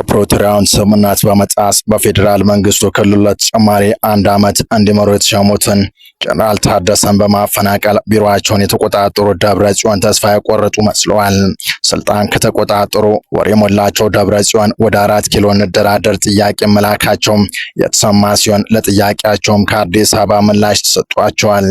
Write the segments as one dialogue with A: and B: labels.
A: የፕሪቶሪያውን ስምምነት በመጣስ በፌዴራል መንግስቱ ክልል ለተጨማሪ 1 ዓመት እንዲመሩ የተሾሙትን ጀነራል ታደሰን በማፈናቀል ቢሮአቸውን የተቆጣጠሩ ደብረጽዮን ተስፋ የቆረጡ መስለዋል። ስልጣን ከተቆጣጠሩ ወር የሞላቸው ደብረጽዮን ወደ 4 ኪሎ እንደራደር ጥያቄ መላካቸው የተሰማ ሲሆን ለጥያቄያቸውም ከአዲስ አበባ ምላሽ ተሰጥቷቸዋል።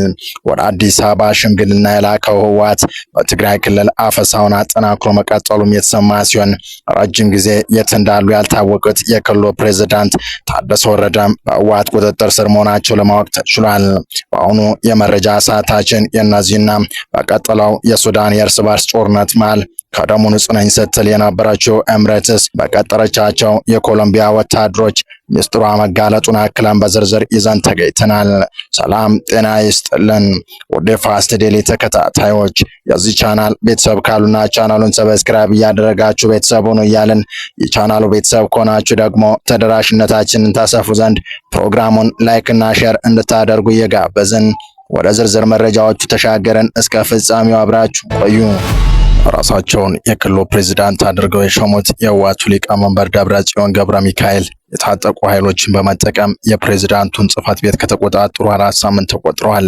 A: ወደ አዲስ አበባ ሽምግልና የላከው ህወሓት በትግራይ ክልል አፈሳውን አጠናክሮ መቀጠሉም የተሰማ ሲሆን ረጅም ጊዜ የት እንዳሉ ያልታወቁት የክልሉ ፕሬዝዳንት ታደሰ ወረደ በህወሓት ቁጥጥር ስር መሆናቸው ለማወቅ ተችሏል። በአሁኑ የመረጃ ሰዓታችን የእነዚህና በቀጠለው የሱዳን የእርስ በርስ ጦርነት መሃል ከደሙ ንጹህ ነኝ ስትል የነበረችው ኤምሬትስ በቀጠረቻቸው የኮሎምቢያ ወታደሮች ሚስጥሯ መጋለጡን አክለን በዝርዝር ይዘን ተገኝተናል። ሰላም ጤና ይስጥልን ወደ ፋስት ዴሊ ተከታታዮች የዚህ ቻናል ቤተሰብ ካሉና ቻናሉን ሰብስክራይብ እያደረጋችሁ ቤተሰብ ሆኑ እያልን የቻናሉ ቤተሰብ ከሆናችሁ ደግሞ ተደራሽነታችንን ታሰፉ ዘንድ ፕሮግራሙን ላይክ እና ሼር እንድታደርጉ እየጋበዝን ወደ ዝርዝር መረጃዎቹ ተሻገረን። እስከ ፍጻሜው አብራችሁ ቆዩ። ራሳቸውን የክልሉ ፕሬዝዳንት አድርገው የሾሙት የህወሓቱ ሊቀመንበር ደብረጽዮን ገብረ ሚካኤል የታጠቁ ኃይሎችን በመጠቀም የፕሬዝዳንቱን ጽህፈት ቤት ከተቆጣጠሩ 4 ሳምንት ተቆጥረዋል።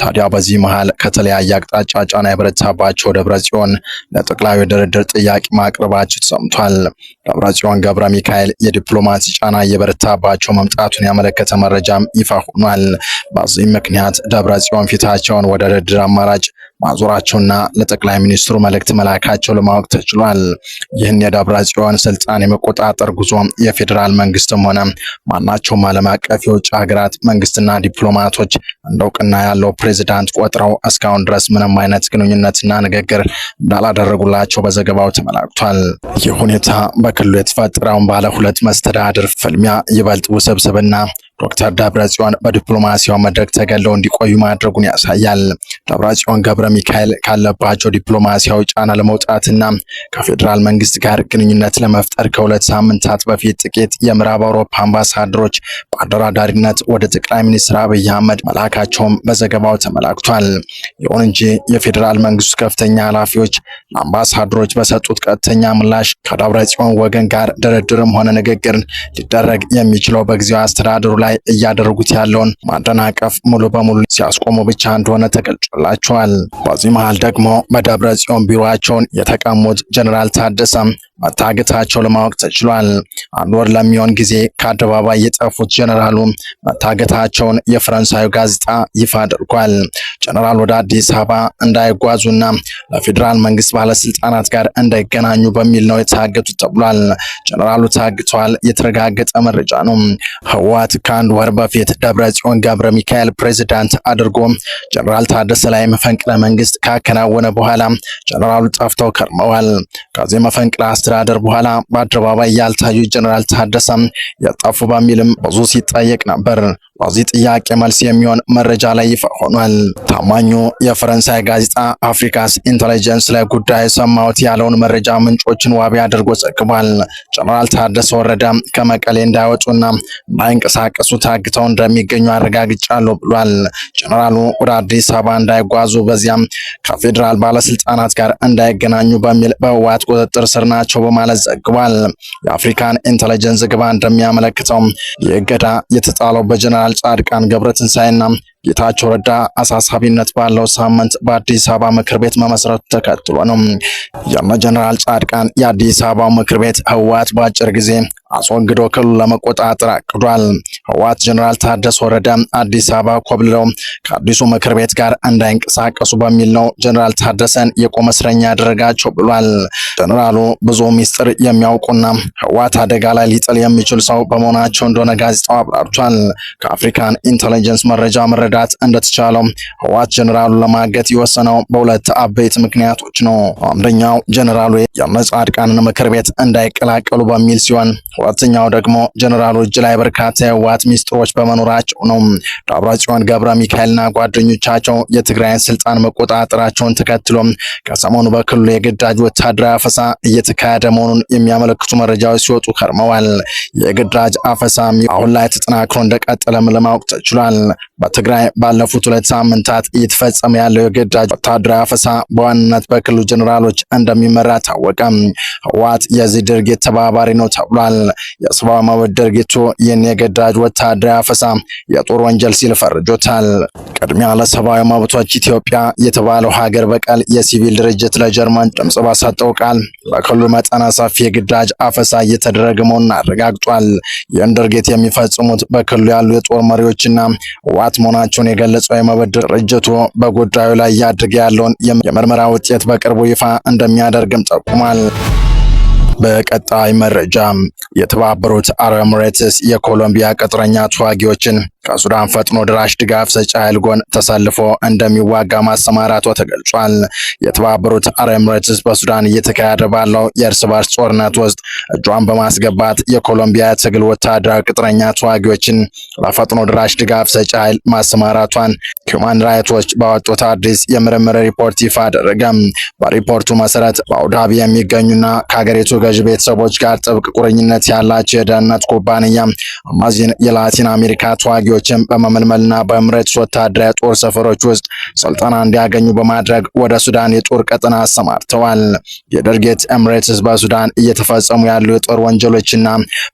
A: ታዲያ በዚህ መሃል ከተለያየ አቅጣጫ ጫና የበረታባቸው ደብረጽዮን ለጠቅላዩ ድርድር ጥያቄ ማቅረባቸው ተሰምቷል። ደብረጽዮን ገብረ ሚካኤል የዲፕሎማሲ ጫና እየበረታባቸው መምጣቱን ያመለከተ መረጃም ይፋ ሆኗል። በዚህ ምክንያት ደብረጽዮን ፊታቸውን ወደ ድርድር አማራጭ ማዞራቸውና ለጠቅላይ ሚኒስትሩ መልእክት መላካቸው ለማወቅ ተችሏል። ይህን የደብረጽዮን ስልጣን የመቆጣጠር ጉዞ የፌዴራል መንግስትም ሆነ ማናቸውም ዓለም አቀፍ የውጭ ሀገራት መንግስትና ዲፕሎማቶች እንደውቅና ያለው ፕሬዝዳንት ቆጥረው እስካሁን ድረስ ምንም አይነት ግንኙነትና ንግግር እንዳላደረጉላቸው በዘገባው ተመላክቷል። ይህ ሁኔታ በክልሉ የተፈጠረውን ባለ ሁለት መስተዳድር ፍልሚያ ይበልጥ ውስብስብና ዶክተር ደብረጽዮን በዲፕሎማሲያው መድረክ ተገለው እንዲቆዩ ማድረጉን ያሳያል። ደብረጽዮን ገብረ ሚካኤል ካለባቸው ዲፕሎማሲያዊ ጫና ለመውጣትና ከፌዴራል መንግስት ጋር ግንኙነት ለመፍጠር ከ2 ሳምንታት በፊት ጥቂት የምዕራብ አውሮፓ አምባሳደሮች በአደራዳሪነት ወደ ጠቅላይ ሚኒስትር አብይ አህመድ መላካቸውም በዘገባው ተመላክቷል። ይሁን እንጂ የፌዴራል መንግስቱ ከፍተኛ ኃላፊዎች ለአምባሳደሮች በሰጡት ቀጥተኛ ምላሽ ከደብረጽዮን ወገን ጋር ድርድርም ሆነ ንግግር ሊደረግ የሚችለው በጊዜው አስተዳደሩ ላይ እያደረጉት ያለውን ማደናቀፍ ሙሉ በሙሉ ሲያስቆሙ ብቻ እንደሆነ ተገልጾላቸዋል። በዚህ መሃል ደግሞ በደብረጽዮን ቢሮአቸውን የተቀሙት ጀነራል ታደሰም መታገታቸው ለማወቅ ተችሏል። 1 ወር ለሚሆን ጊዜ ከአደባባይ የጠፉት ጀነራሉ መታገታቸውን የፈረንሳዩ ጋዜጣ ይፋ አድርጓል። ጀነራል ወደ አዲስ አበባ እንዳይጓዙና ለፌዴራል መንግስት ባለስልጣናት ጋር እንዳይገናኙ በሚል ነው የታገቱት ተብሏል። ጀነራሉ ታግተዋል የተረጋገጠ መረጃ ነው። ህወሓት ከ1 ወር በፊት ደብረጽዮን ገብረ ሚካኤል ፕሬዝዳንት አድርጎ ጀነራል ታደሰ ላይ መፈንቅለ መንግስት ካከናወነ በኋላ ጀነራሉ ጠፍተው ከርመዋል። ከዚህ መፈንቅለ አስተዳደር በኋላ በአደባባይ ያልታዩ ጀነራል ታደሰ የጠፉ በሚልም ብዙ ሲጠየቅ ነበር። በዚህ ጥያቄ መልስ የሚሆን መረጃ ላይ ይፋ ሆኗል። ታማኙ የፈረንሳይ ጋዜጣ አፍሪካስ ኢንተለጀንስ ላይ ጉዳይ ሰማሁት ያለውን መረጃ ምንጮችን ዋቢ አድርጎ ዘግቧል። ጀነራል ታደሰ ወረደ ከመቀሌ እንዳይወጡና እንዳይንቀሳቀሱ ታግተው እንደሚገኙ አረጋግጫለሁ ብሏል። ጀነራሉ ወደ አዲስ አበባ እንዳይጓዙ በዚያም ከፌዴራል ባለስልጣናት ጋር እንዳይገናኙ በሚል በህወሓት ቁጥጥር ስር ናቸው በማለት ዘግቧል። የአፍሪካን ኢንተለጀንስ ዘገባ እንደሚያመለክተው የእገዳ የተጣለው በጀነራል ጻድቃን ገብረትንሳኤና ጌታቸው ረዳ አሳሳቢነት ባለው ሳምንት በአዲስ አበባ ምክር ቤት መመስረቱ ተከትሎ ነው። የጀነራል ጻድቃን የአዲስ አበባ ምክር ቤት ህወሓት በአጭር ጊዜ አስወግዶ ክልሉ ለመቆጣጠር አቅዷል። ህወሓት ጀነራል ታደሰ ወረደ አዲስ አበባ ኮብልለው ከአዲሱ ምክር ቤት ጋር እንዳይንቀሳቀሱ በሚል ነው ጀነራል ታደሰን የቆመ እስረኛ ያደረጋቸው ብሏል። ጀነራሉ ብዙ ሚስጥር የሚያውቁና ህወሓት አደጋ ላይ ሊጥል የሚችል ሰው በመሆናቸው እንደሆነ ጋዜጣው አብራርቷል። ከአፍሪካን ኢንተለጀንስ መረጃ መረዳት እንደተቻለው ህወሓት ጀነራሉ ለማገት የወሰነው በሁለት አበይት ምክንያቶች ነው። አንደኛው ጀነራሉ የጻድቃንን ምክር ቤት እንዳይቀላቀሉ በሚል ሲሆን ሁለተኛው ደግሞ ጀነራሉ እጅ ላይ በርካታ የህወሓት ሚስጥሮች በመኖራቸው ነው። ደብረጽዮን ገብረ ሚካኤልና ጓደኞቻቸው የትግራይን ስልጣን መቆጣጠራቸውን ተከትሎ ከሰሞኑ በክልሉ የግዳጅ ወታደራዊ አፈሳ እየተካሄደ መሆኑን የሚያመለክቱ መረጃዎች ሲወጡ ከርመዋል። የግዳጅ አፈሳ አሁን ላይ ተጠናክሮ እንደቀጠለም ለማወቅ ተችሏል። በትግራይ ባለፉት 2 ሳምንታት እየተፈጸመ ያለው የግዳጅ ወታደራዊ አፈሳ በዋናነት በክልሉ ጀነራሎች እንደሚመራ ታወቀ። ህወሓት የዚህ ድርጊት ተባባሪ ነው ተብሏል። የሰብአዊ መብት ድርጊቱ ይህን የግዳጅ ወታደራዊ አፈሳ የጦር ወንጀል ሲል ፈርጆታል። ቅድሚያ ለሰብአዊ መብቶች ኢትዮጵያ የተባለው ሀገር በቀል የሲቪል ድርጅት ለጀርመን ድምጽ በሰጠው ቃል በክልሉ መጠነ ሰፊ የግዳጅ አፈሳ እየተደረገ መሆኑን አረጋግጧል። ይህን ድርጊት የሚፈጽሙት በክልሉ ያሉ የጦር መሪዎችና ህወሓት መሆናቸውን የገለጸው የመብት ድርጅቱ በጉዳዩ ላይ እያደረገ ያለውን የምርመራ ውጤት በቅርቡ ይፋ እንደሚያደርግም ጠቁሟል። በቀጣይ መረጃ የተባበሩት አረብ ኤሚሬትስ የኮሎምቢያ ቅጥረኛ ተዋጊዎችን ከሱዳን ፈጥኖ ድራሽ ድጋፍ ሰጪ ኃይል ጎን ተሰልፎ እንደሚዋጋ ማሰማራቷ ተገልጿል። የተባበሩት አረብ ኤሚሬትስ በሱዳን እየተካሄደ ባለው የእርስ በርስ ጦርነት ውስጥ እጇን በማስገባት የኮሎምቢያ ትግል ወታደራዊ ቅጥረኛ ተዋጊዎችን ለፈጥኖ ድራሽ ድጋፍ ሰጪ ኃይል ማሰማራቷን ሁማን ራይትስ ዎች ባወጡት አዲስ የምርምር ሪፖርት ይፋ አደረገ። በሪፖርቱ መሰረት በአቡዳቢ የሚገኙና ከሀገሪቱ ገዥ ቤተሰቦች ጋር ጥብቅ ቁርኝነት ያላቸው የደህንነት ኩባንያ አማዚን የላቲን አሜሪካ ተዋጊዎችን በመመልመልና በኤሚሬትስ ወታደራዊ ጦር ሰፈሮች ውስጥ ስልጠና እንዲያገኙ በማድረግ ወደ ሱዳን የጦር ቀጠና አሰማርተዋል። የድርጊት ኤሚሬትስ በሱዳን እየተፈጸሙ ያሉ የጦር ወንጀሎችና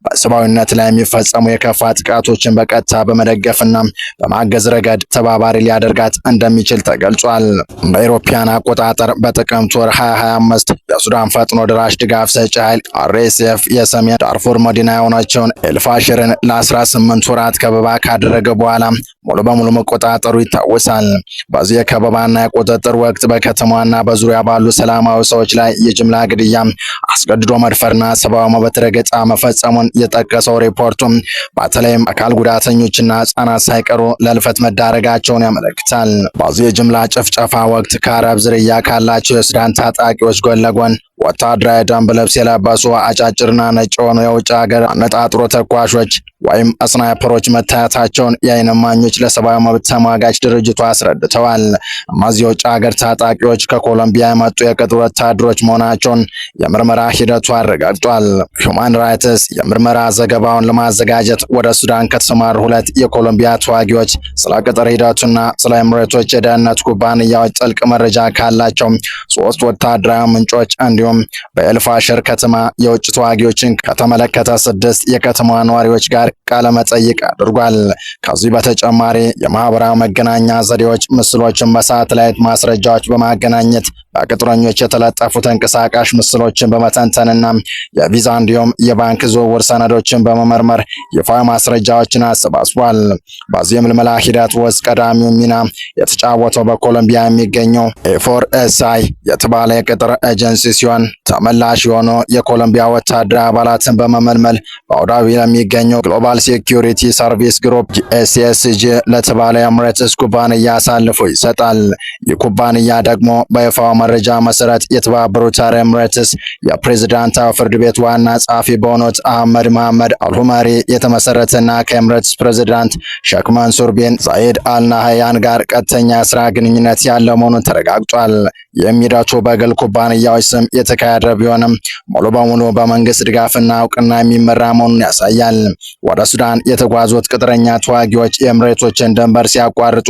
A: በሰብአዊነት ላይ የሚፈጸሙ የከፋ ጥቃቶችን በቀጥታ በመደገፍና በማገዝ ረገድ ተባባሪ ሊያደርጋት እንደሚችል ተገልጿል። በአውሮፓውያን አቆጣጠር በጥቅምት ወር 2025 የሱዳን ፈጥኖ ድራሽ ድጋፍ ሰጪ ኃይል አርኤስኤፍ የሰሜን ዳርፉር መዲና የሆነችውን ኤልፋሽርን ለ18 ወራት ከበባ ካደረገ በኋላ ሙሉ በሙሉ መቆጣጠሩ ይታወሳል። በዚህ የከበባና የቁጥጥር ወቅት በከተማዋና በዙሪያ ባሉ ሰላማዊ ሰዎች ላይ የጅምላ ግድያ፣ አስገድዶ መድፈርና ሰብአዊ መብት ረገጣ መፈጸሙን የጠቀሰው ሪፖርቱም በተለይም አካል ጉዳተኞችና ህጻናት ሳይቀሩ ለልፈት መዳረጋቸውን ያመለክታል። በዚህ የጅምላ ጭፍጨፋ ወቅት ከአረብ ዝርያ ካላቸው የሱዳን ታጣቂዎች ጎን ለጎን ወታደራዊ ደንብ ልብስ የለበሱ አጫጭርና ነጭ የሆኑ የውጭ ሀገር አነጣጥሮ ተኳሾች ወይም ስናይፐሮች መታየታቸውን የዓይን እማኞች ለሰብአዊ መብት ተሟጋች ድርጅቱ አስረድተዋል። እነዚህ የውጭ ሀገር ታጣቂዎች ከኮሎምቢያ የመጡ የቅጥር ወታደሮች መሆናቸውን የምርመራ ሂደቱ አረጋግጧል። ሁማን ራይትስ የምርመራ ዘገባውን ለማዘጋጀት ወደ ሱዳን ከተሰማሩ 2 የኮሎምቢያ ተዋጊዎች ስለ ቅጥር ሂደቱና ስለ ኤሚሬቶች የደህንነት ኩባንያዎች ጥልቅ መረጃ ካላቸው 3 ወታደራዊ ምንጮች እንዲሁም በኤልፋሽር ከተማ የውጭ ተዋጊዎችን ከተመለከተ 6 የከተማ ነዋሪዎች ጋር ቃለ መጠይቅ አድርጓል። ከዚህ በተጨማሪ የማህበራዊ መገናኛ ዘዴዎች ምስሎችን በሳተላይት ማስረጃዎች በማገናኘት በቅጥረኞች የተለጠፉ ተንቀሳቃሽ ምስሎችን በመተንተንና የቪዛ እንዲሁም የባንክ ዝውውር ሰነዶችን በመመርመር ይፋዊ ማስረጃዎችን አሰባስቧል። በዚህ የምልመላ ሂደት ውስጥ ቀዳሚው ሚና የተጫወተው በኮሎምቢያ የሚገኘው ኤ4ኤስአይ የተባለ የቅጥር ኤጀንሲ ሲሆን ተመላሽ የሆኑ የኮሎምቢያ ወታደራዊ አባላትን በመመልመል በአቡዳቢ ለሚገኘው ግሎባል ሴኩሪቲ ሰርቪስ ግሩፕ ኤስኤስጂ ለተባለ የኤሚሬትስ ኩባንያ አሳልፎ ይሰጣል። ይህ ኩባንያ ደግሞ በይፋው መረጃ መሰረት የተባበሩት አረብ ኤሚሬትስ የፕሬዝዳንታዊ ፍርድ ቤት ዋና ጸሐፊ በሆኑት አህመድ መሐመድ አልሁመሪ የተመሰረተና ከኤሚሬትስ ፕሬዝዳንት ሼክ መንሱር ቢን ዛይድ አልናህያን ጋር ቀጥተኛ የስራ ግንኙነት ያለው መሆኑን ተረጋግጧል። ይህም ሂደቱ በግል ኩባንያዎች ስም የተካሄደ ቢሆንም ሙሉ በሙሉ በመንግስት ድጋፍና እውቅና የሚመራ መሆኑን ያሳያል። ወደ ሱዳን የተጓዙት ቅጥረኛ ተዋጊዎች የኤሚሬቶችን ድንበር ሲያቋርጡ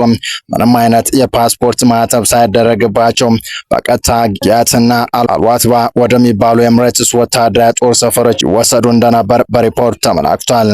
A: ምንም አይነት የፓስፖርት ማህተም ሳይደረግባቸው በቀጥታ ጊያትና አልዋትባ ወደሚባሉ የኤሚሬትስ ወታደራዊ ጦር ሰፈሮች ይወሰዱ እንደነበር በሪፖርት ተመላክቷል።